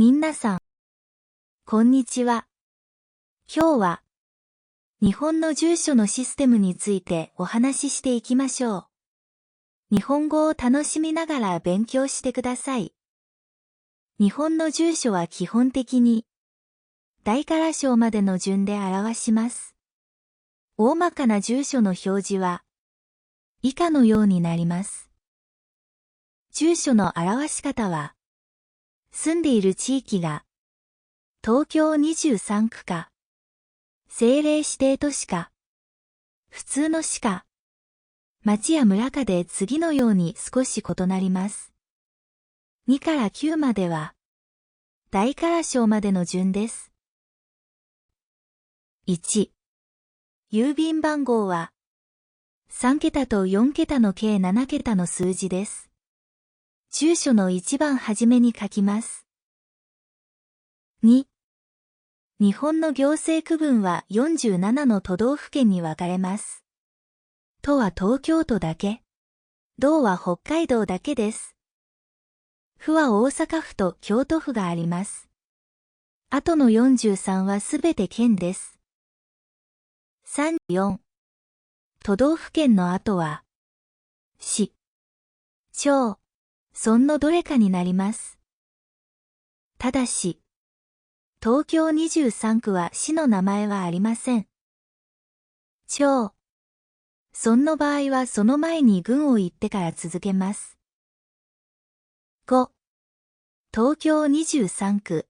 みなさん、こんにちは。今日は、日本の住所のシステムについてお話ししていきましょう。日本語を楽しみながら勉強してください。日本の住所は基本的に、大から小までの順で表します。大まかな住所の表示は、以下のようになります。住所の表し方は、住んでいる地域が、東京23区か、政令指定都市か、普通の市か、町や村かで次のように少し異なります。2から9までは、大から小までの順です。1、郵便番号は、3桁と4桁の計7桁の数字です。住所の一番初めに書きます。2、日本の行政区分は47の都道府県に分かれます。都は東京都だけ。道は北海道だけです。府は大阪府と京都府があります。あとの43はすべて県です。3、4、都道府県の後は、市、町、村のどれかになります。ただし、東京23区は市の名前はありません。町、村の場合はその前に郡を言ってから続けます。5、東京23区、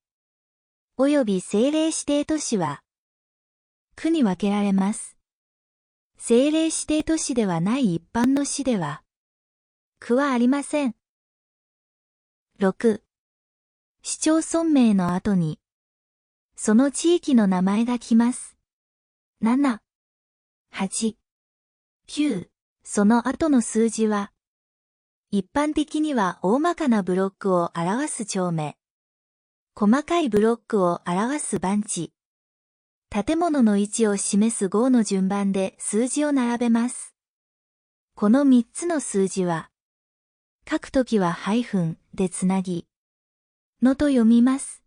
および政令指定都市は、区に分けられます。政令指定都市ではない一般の市では、区はありません。6、市町村名の後に、その地域の名前が来ます。7、8、9、その後の数字は、一般的には大まかなブロックを表す町名、細かいブロックを表す番地、建物の位置を示す号の順番で数字を並べます。この3つの数字は、書くときはハイフンでつなぎ、のと読みます。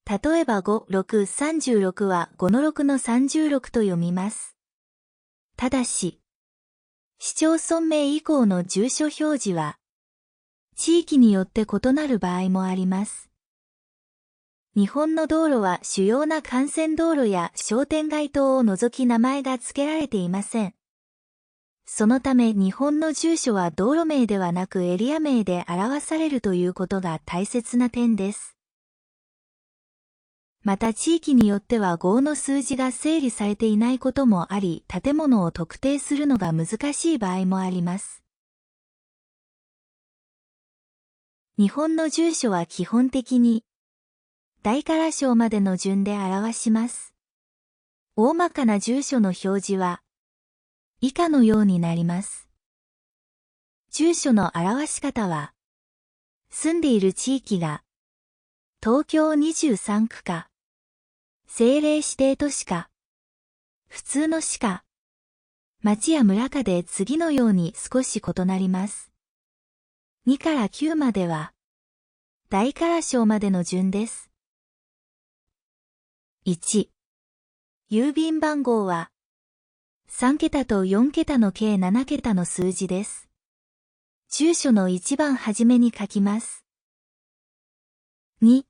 例えば5、6、36は5の6の36と読みます。ただし、市町村名以降の住所表示は、地域によって異なる場合もあります。日本の道路は主要な幹線道路や商店街等を除き名前が付けられていません。そのため日本の住所は道路名ではなくエリア名で表されるということが大切な点です。また地域によっては号の数字が整理されていないこともあり、建物を特定するのが難しい場合もあります。日本の住所は基本的に、大から小までの順で表します。大まかな住所の表示は、以下のようになります。住所の表し方は、住んでいる地域が、東京23区か、政令指定都市か、普通の市か、町や村かで次のように少し異なります。2から9までは、大から小までの順です。1、郵便番号は、3桁と4桁の計7桁の数字です。住所の一番初めに書きます。2、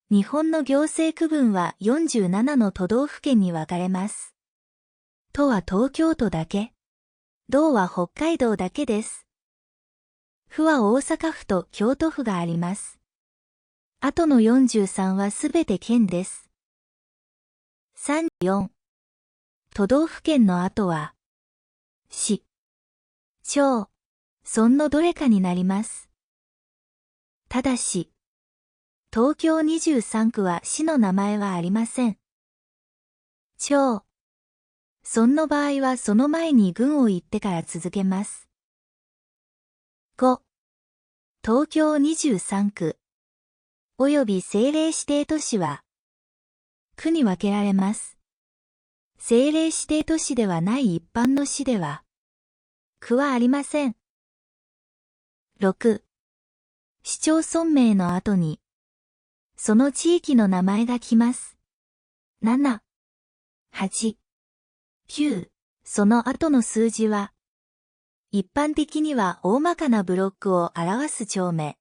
日本の行政区分は47の都道府県に分かれます。都は東京都だけ。道は北海道だけです。府は大阪府と京都府があります。あとの43はすべて県です。3、4、都道府県の後は、市、町、村のどれかになります。ただし、東京23区は市の名前はありません。町、村の場合はその前に郡を言ってから続けます。5、東京23区、および政令指定都市は、区に分けられます。政令指定都市ではない一般の市では、区はありません。6、市町村名の後に、その地域の名前が来ます。7、8、9、その後の数字は、一般的には大まかなブロックを表す帳目。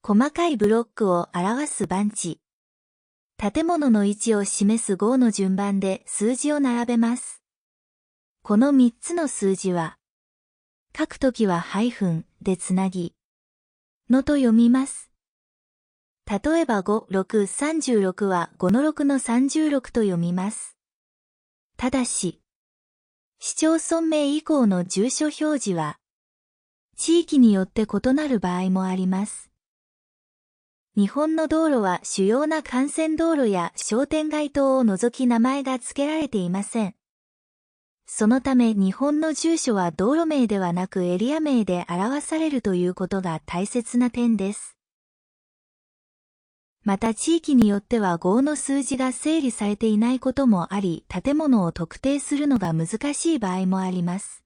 細かいブロックを表す番地。建物の位置を示す号の順番で数字を並べます。この3つの数字は、書くときはハイフンでつなぎ、のと読みます。例えば5、6、36は5の6の36と読みます。ただし、市町村名以降の住所表示は、地域によって異なる場合もあります。日本の道路は主要な幹線道路や商店街等を除き名前が付けられていません。そのため日本の住所は道路名ではなくエリア名で表されるということが大切な点です。また地域によっては号の数字が整理されていないこともあり、建物を特定するのが難しい場合もあります。